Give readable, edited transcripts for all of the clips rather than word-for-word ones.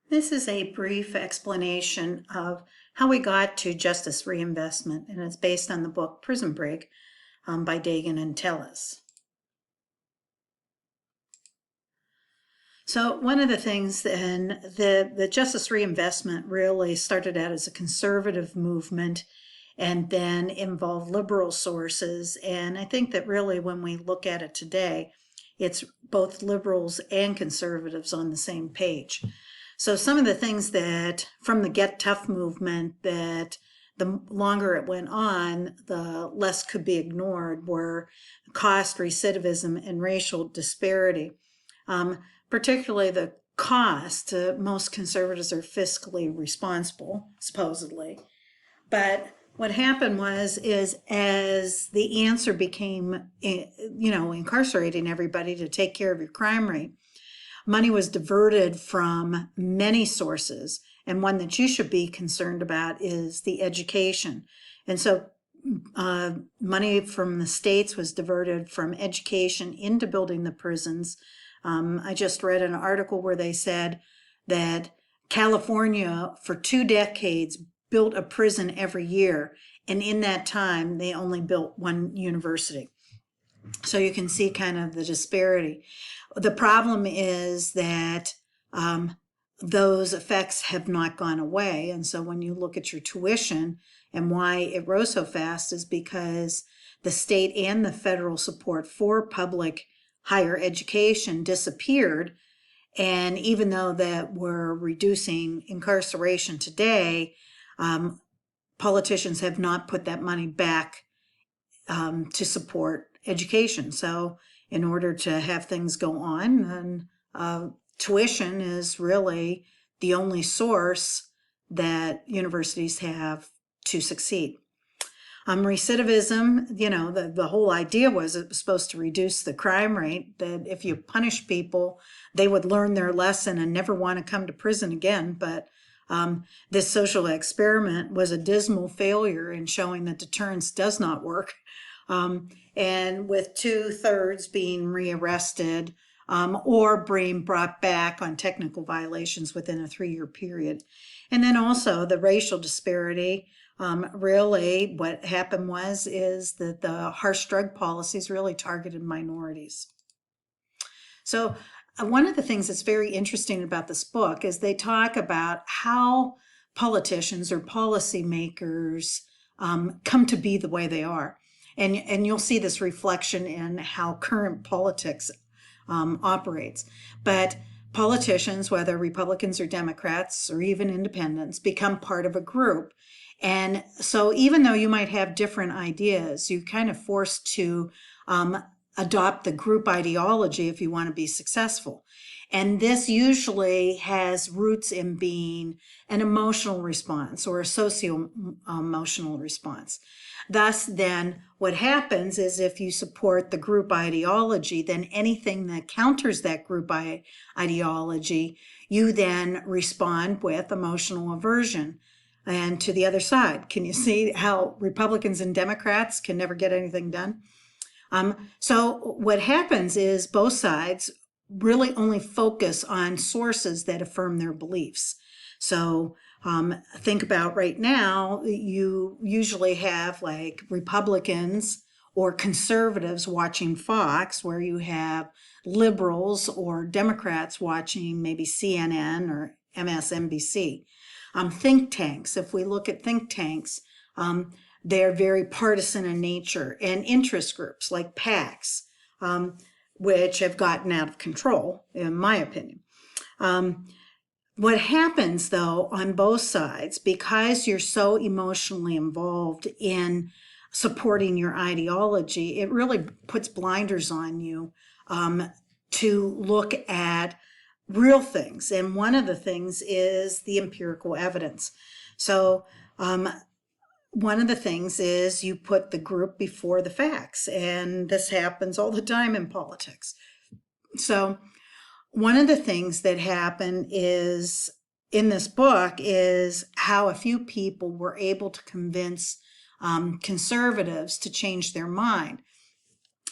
This is a brief explanation of how we got to justice reinvestment, and it's based on the book Prison Break by Dagan and Tellis. So one of the things, and the justice reinvestment really started out as a conservative movement and then involved liberal sources. And I think that really when we look at it today, it's both liberals and conservatives on the same page. So some of the things that from the Get Tough movement that the longer it went on, the less could be ignored were cost, recidivism, and racial disparity. Particularly the cost, most conservatives are fiscally responsible, supposedly. But what happened is as the answer became, incarcerating everybody to take care of your crime rate, money was diverted from many sources, and one that you should be concerned about is the education. And so money from the states was diverted from education into building the prisons. I just read an article where they said that California, for 2 decades, built a prison every year, and in that time, they only built one university. So you can see kind of the disparity. The problem is that those effects have not gone away. And so when you look at your tuition and why it rose so fast is because the state and the federal support for public higher education disappeared. And even though that we're reducing incarceration today, politicians have not put that money back to support education. So in order to have things go on, then tuition is really the only source that universities have to succeed. Recidivism, the whole idea was it was supposed to reduce the crime rate, that if you punish people, they would learn their lesson and never want to come to prison again. But this social experiment was a dismal failure in showing that deterrence does not work. And with 2/3 being rearrested or being brought back on technical violations within a 3-year period. And then also the racial disparity. Really what happened is that the harsh drug policies really targeted minorities. So one of the things that's very interesting about this book is they talk about how politicians or policymakers come to be the way they are. And you'll see this reflection in how current politics operates. But politicians, whether Republicans or Democrats or even independents, become part of a group. And so even though you might have different ideas, you're kind of forced to adopt the group ideology if you want to be successful. And this usually has roots in being an emotional response or a socio-emotional response. Thus, then, what happens is if you support the group ideology, then anything that counters that group ideology, you then respond with emotional aversion. And to the other side, can you see how Republicans and Democrats can never get anything done? So what happens is both sides really only focus on sources that affirm their beliefs. So think about right now, you usually have like Republicans or conservatives watching Fox, where you have liberals or Democrats watching maybe CNN or MSNBC. Think tanks, if we look at think tanks, they're very partisan in nature, and interest groups like PACs, which have gotten out of control, in my opinion. What happens, though, on both sides, because you're so emotionally involved in supporting your ideology, it really puts blinders on you to look at real things. And one of the things is the empirical evidence. So one of the things is you put the group before the facts, and this happens all the time in politics. So one of the things that happened is in this book is how a few people were able to convince conservatives to change their mind.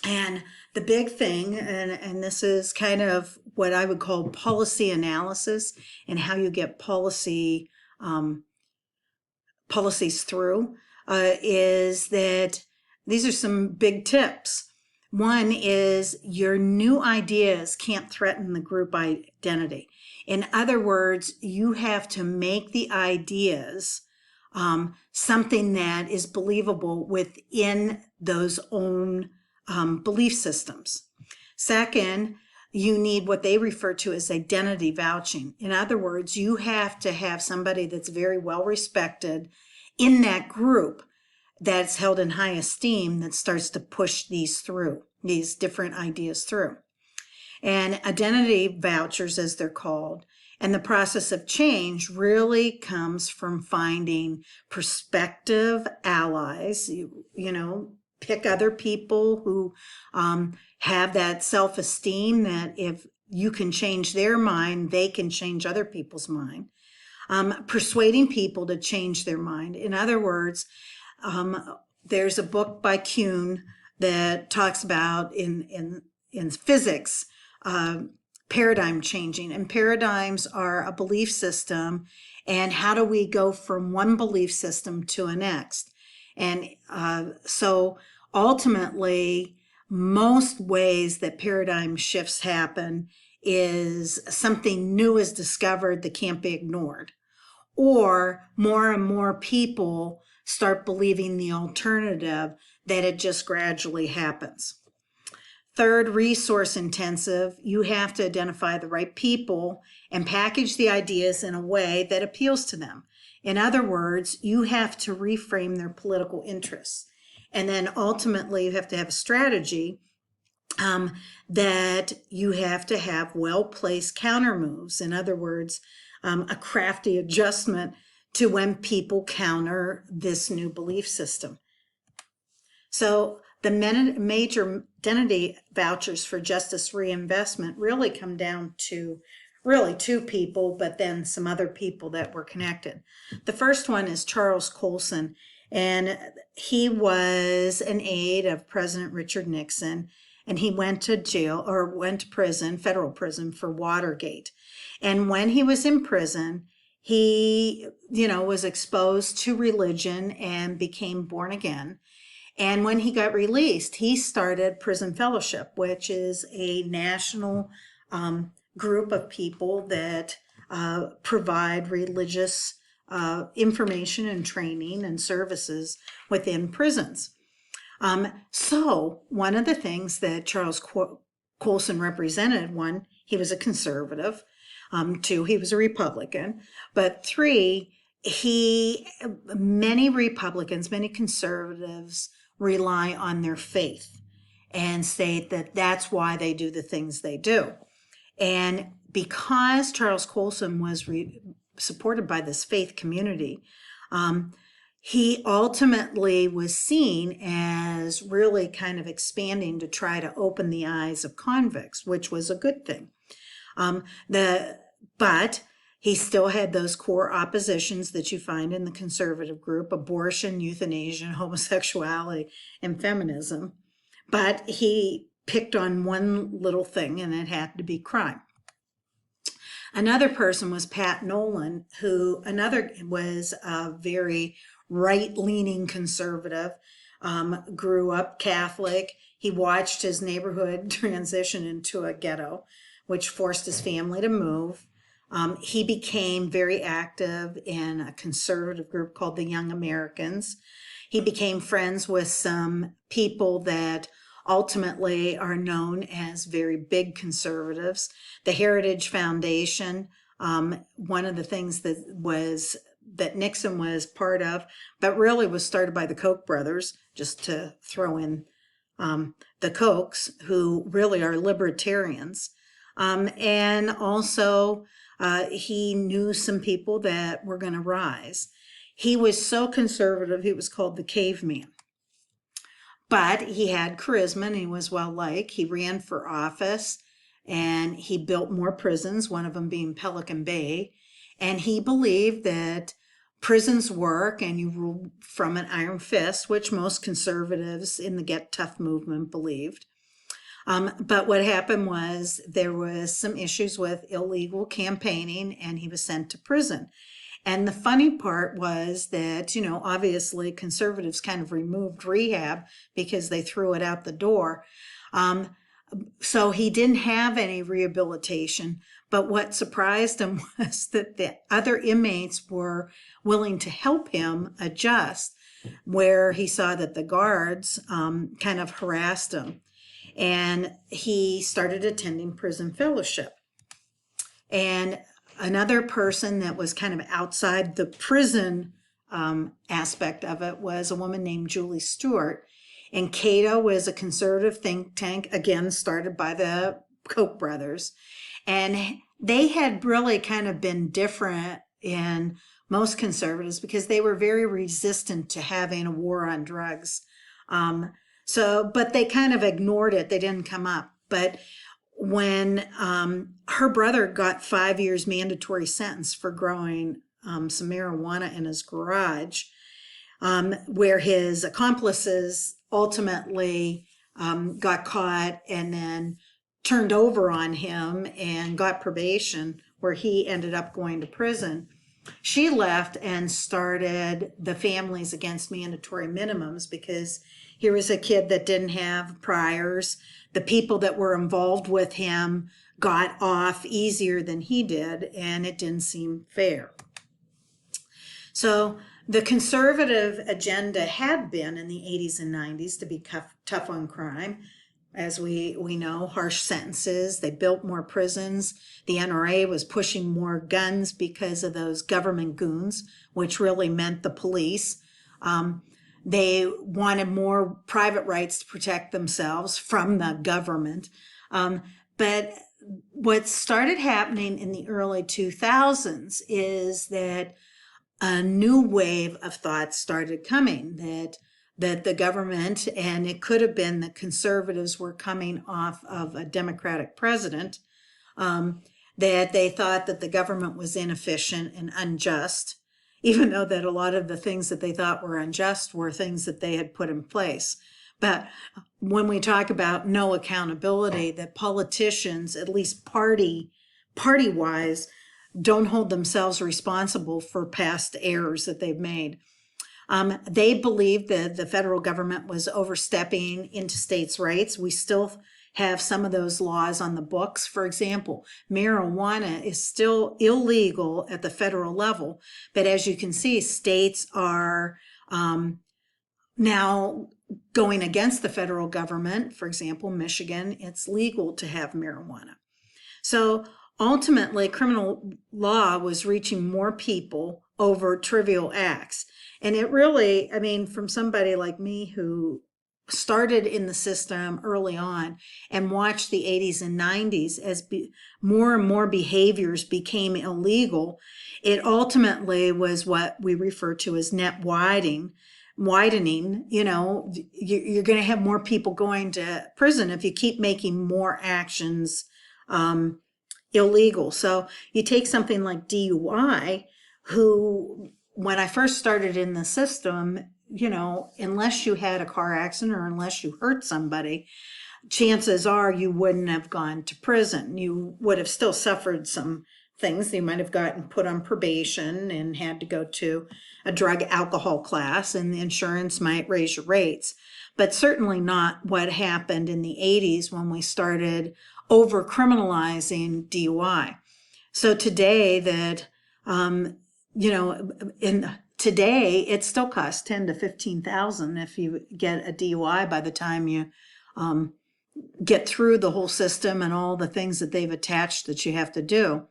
And the big thing, and this is kind of what I would call policy analysis and how you get policies through, is that these are some big tips. One is your new ideas can't threaten the group identity. In other words, you have to make the ideas something that is believable within those own belief systems. Second, you need what they refer to as identity vouching. In other words, you have to have somebody that's very well respected in that group that's held in high esteem that starts to push these different ideas through. And identity vouchers, as they're called, and the process of change really comes from finding prospective allies. You know, pick other people who have that self-esteem that if you can change their mind, they can change other people's mind. Persuading people to change their mind. In other words, there's a book by Kuhn that talks about in physics paradigm changing, and paradigms are a belief system, and how do we go from one belief system to a next. And so ultimately, most ways that paradigm shifts happen is something new is discovered that can't be ignored, or more and more people start believing the alternative, that it just gradually happens. Third, resource intensive. You have to identify the right people and package the ideas in a way that appeals to them. In other words, you have to reframe their political interests. And then ultimately, you have to have a strategy that you have to have well-placed counter moves. In other words, a crafty adjustment to when people counter this new belief system. So the major identity vouchers for justice reinvestment really come down to really two people, but then some other people that were connected. The first one is Charles Colson, and he was an aide of President Richard Nixon, and he went to jail, or went to prison, federal prison, for Watergate. And when he was in prison, he, was exposed to religion and became born again. And when he got released, he started Prison Fellowship, which is a national group of people that provide religious information and training and services within prisons. So one of the things that Charles Colson represented, one, he was a conservative. Two, he was a Republican. But three, many Republicans, many conservatives rely on their faith and state that that's why they do the things they do. And because Charles Colson was supported by this faith community, he ultimately was seen as really kind of expanding to try to open the eyes of convicts, which was a good thing. But he still had those core oppositions that you find in the conservative group: abortion, euthanasia, homosexuality, and feminism. But he picked on one little thing, and it had to be crime. Another person was Pat Nolan, who was a very right-leaning conservative, grew up Catholic. He watched his neighborhood transition into a ghetto, which forced his family to move. He became very active in a conservative group called the Young Americans. He became friends with some people that ultimately are known as very big conservatives. The Heritage Foundation, one of the things that Nixon was part of, but really was started by the Koch brothers, just to throw in the Kochs, who really are libertarians. And also, he knew some people that were going to rise. He was so conservative, he was called the caveman. But he had charisma and he was well-liked. He ran for office and he built more prisons, one of them being Pelican Bay. And he believed that prisons work and you rule from an iron fist, which most conservatives in the Get Tough movement believed. But what happened was there was some issues with illegal campaigning and he was sent to prison. And the funny part was that, obviously conservatives kind of removed rehab because they threw it out the door. So he didn't have any rehabilitation. But what surprised him was that the other inmates were willing to help him adjust, where he saw that the guards kind of harassed him. And he started attending prison fellowship. And another person that was kind of outside the prison aspect of it was a woman named Julie Stewart. And Cato was a conservative think tank, again, started by the Koch brothers. And they had really kind of been different in most conservatives because they were very resistant to having a war on drugs. But they kind of ignored it. They didn't come up. But when her brother got 5 years mandatory sentence for growing some marijuana in his garage, where his accomplices ultimately got caught and then turned over on him and got probation, where he ended up going to prison. She left and started the Families Against Mandatory Minimums because here was a kid that didn't have priors. The people that were involved with him got off easier than he did, and it didn't seem fair. So the conservative agenda had been in the 80s and 90s to be tough on crime. As we know, harsh sentences. They built more prisons. The NRA was pushing more guns because of those government goons, which really meant the police. They wanted more private rights to protect themselves from the government. But what started happening in the early 2000s is that a new wave of thought started coming, that the government, and it could have been the conservatives were coming off of a Democratic president, that they thought that the government was inefficient and unjust, even though that a lot of the things that they thought were unjust were things that they had put in place. But when we talk about no accountability, that politicians, at least party-wise, don't hold themselves responsible for past errors that they've made. They believed that the federal government was overstepping into states' rights. We still have some of those laws on the books. For example, marijuana is still illegal at the federal level, but as you can see, states are now going against the federal government. For example, Michigan, it's legal to have marijuana. So ultimately, criminal law was reaching more people over trivial acts. And it really, from somebody like me who started in the system early on and watched the 80s and 90s as more and more behaviors became illegal, it ultimately was what we refer to as net widening. You're going to have more people going to prison if you keep making more actions illegal. So you take something like DUI, who, when I first started in the system, unless you had a car accident or unless you hurt somebody, chances are you wouldn't have gone to prison. You would have still suffered some things. You might have gotten put on probation and had to go to a drug alcohol class, and the insurance might raise your rates, but certainly not what happened in the 80s when we started over criminalizing DUI. So today today it still costs 10 to 15,000 if you get a DUI by the time you get through the whole system and all the things that they've attached that you have to do.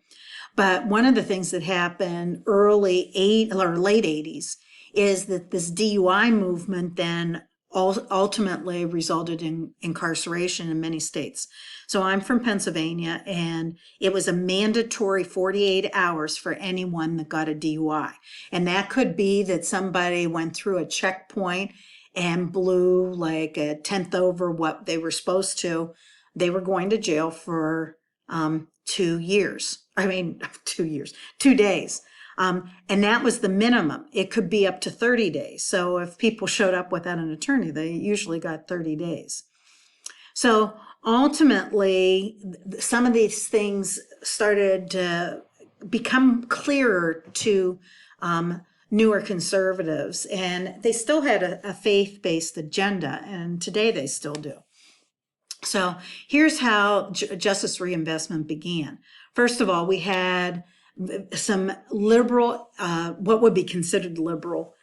But one of the things that happened late 80s is that this DUI movement then ultimately resulted in incarceration in many states. So I'm from Pennsylvania, and it was a mandatory 48 hours for anyone that got a DUI. And that could be that somebody went through a checkpoint and blew like a tenth over what they were supposed to. They were going to jail for 2 years. 2 days. And that was the minimum. It could be up to 30 days. So if people showed up without an attorney, they usually got 30 days. So ultimately, some of these things started to become clearer to newer conservatives, and they still had a faith-based agenda, and today they still do. So here's how justice reinvestment began. First of all, we had some liberal, what would be considered liberal,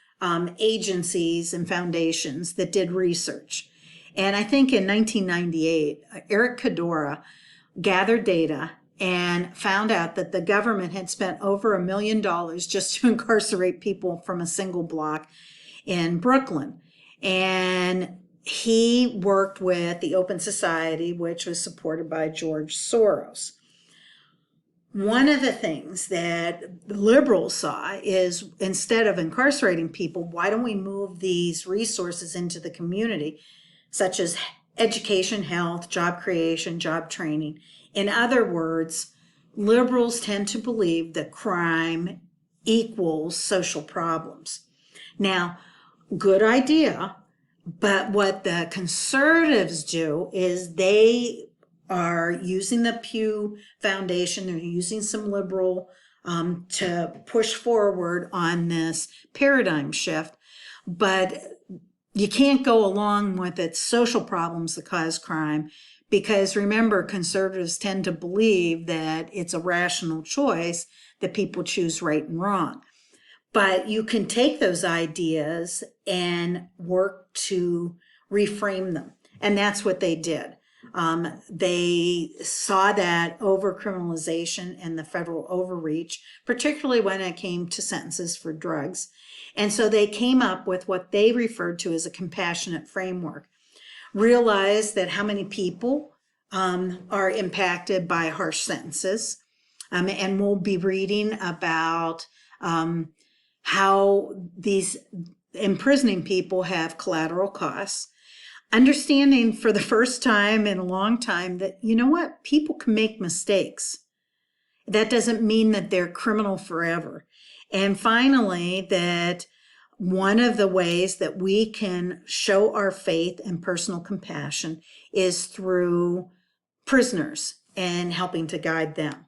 agencies and foundations that did research. And I think in 1998, Eric Cadora gathered data and found out that the government had spent over $1 million just to incarcerate people from a single block in Brooklyn. And he worked with the Open Society, which was supported by George Soros. One of the things that the liberals saw is, instead of incarcerating people, why don't we move these resources into the community, such as education, health, job creation, job training. In other words, liberals tend to believe that crime equals social problems. Now, good idea, but what the conservatives do is they are using the Pew Foundation, they're using some liberal to push forward on this paradigm shift, but you can't go along with its social problems that cause crime, because remember, conservatives tend to believe that it's a rational choice that people choose right and wrong. But you can take those ideas and work to reframe them. And that's what they did. They saw that overcriminalization and the federal overreach, particularly when it came to sentences for drugs. And so they came up with what they referred to as a compassionate framework. Realized that how many people are impacted by harsh sentences. And we'll be reading about how these imprisoning people have collateral costs. Understanding for the first time in a long time that, you know what, people can make mistakes. That doesn't mean that they're criminal forever. And finally, that one of the ways that we can show our faith and personal compassion is through prisoners and helping to guide them.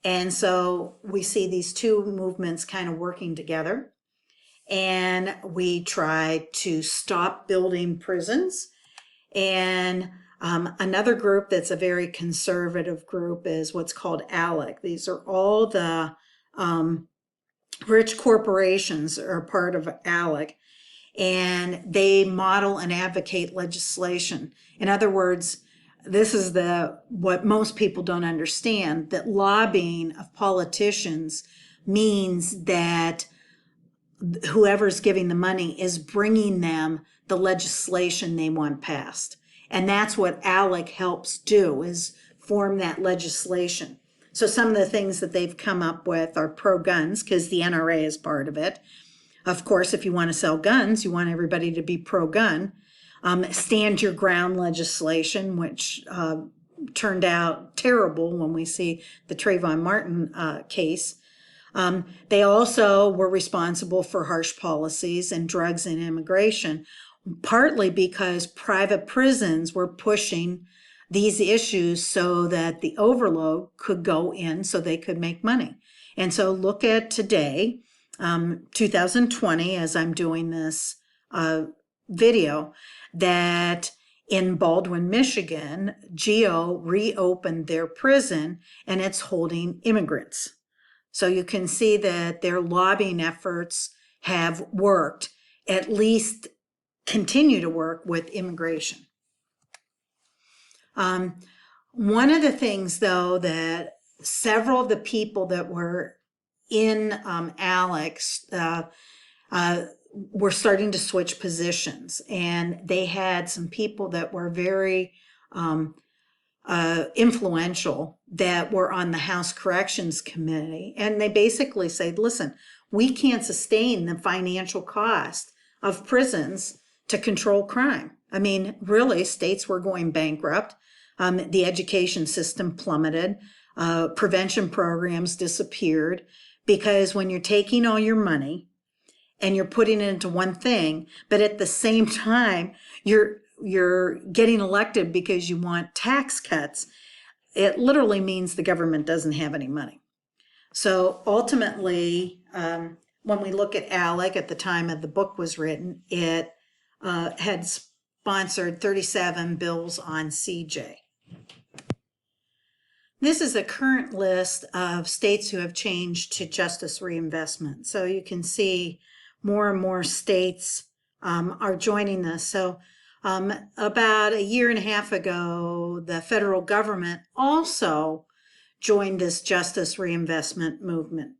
And so we see these two movements kind of working together. And we try to stop building prisons. And another group that's a very conservative group is what's called ALEC. These are all the rich corporations are part of ALEC, and they model and advocate legislation. In other words, this is what most people don't understand, that lobbying of politicians means that whoever's giving the money is bringing them the legislation they want passed. And that's what ALEC helps do, is form that legislation. So some of the things that they've come up with are pro-guns, because the NRA is part of it. Of course, if you want to sell guns, you want everybody to be pro-gun. Stand your ground legislation, which turned out terrible when we see the Trayvon Martin case. They also were responsible for harsh policies and drugs and immigration, partly because private prisons were pushing these issues so that the overload could go in so they could make money. And so look at today, 2020, as I'm doing this video, that in Baldwin, Michigan, GEO reopened their prison and it's holding immigrants. So you can see that their lobbying efforts have worked, at least continue to work with immigration. One of the things, though, that several of the people that were in ALEC were starting to switch positions, and they had some people that were very influential that were on the House Corrections Committee, and they basically said, listen, we can't sustain the financial cost of prisons to control crime. I mean, really, states were going bankrupt. The education system plummeted. Prevention programs disappeared. because when you're taking all your money and you're putting it into one thing, but at the same time, you're getting elected because you want tax cuts, it literally means the government doesn't have any money. So ultimately, when we look at ALEC at the time of the book was written, it had sponsored 37 bills on CJ. This is a current list of states who have changed to justice reinvestment. So you can see more and more states are joining this. So about a year and a half ago, the federal government also joined this justice reinvestment movement.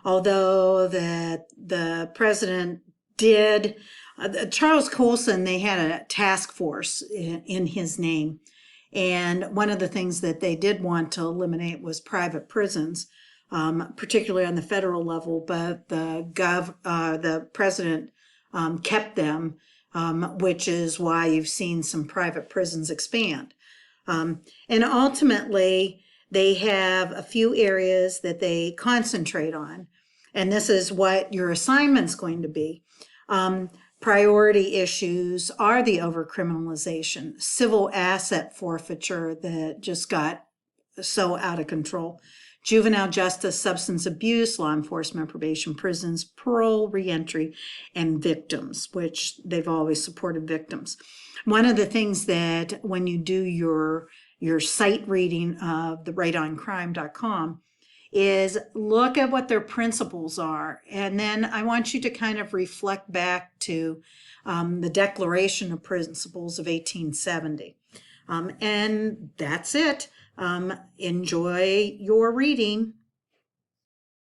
Although the president did, Charles Colson, they had a task force in his name. And one of the things that they did want to eliminate was private prisons, particularly on the federal level, but the president kept them, which is why you've seen some private prisons expand. And ultimately, they have a few areas that they concentrate on. And this is what your assignment's going to be. Priority issues are the overcriminalization, civil asset forfeiture that just got so out of control, juvenile justice, substance abuse, law enforcement, probation, prisons, parole, reentry, and victims, which they've always supported victims. One of the things that when you do your site reading of the rightoncrime.com is look at what their principles are. And then I want you to kind of reflect back to the Declaration of Principles of 1870. And that's it. Enjoy your reading.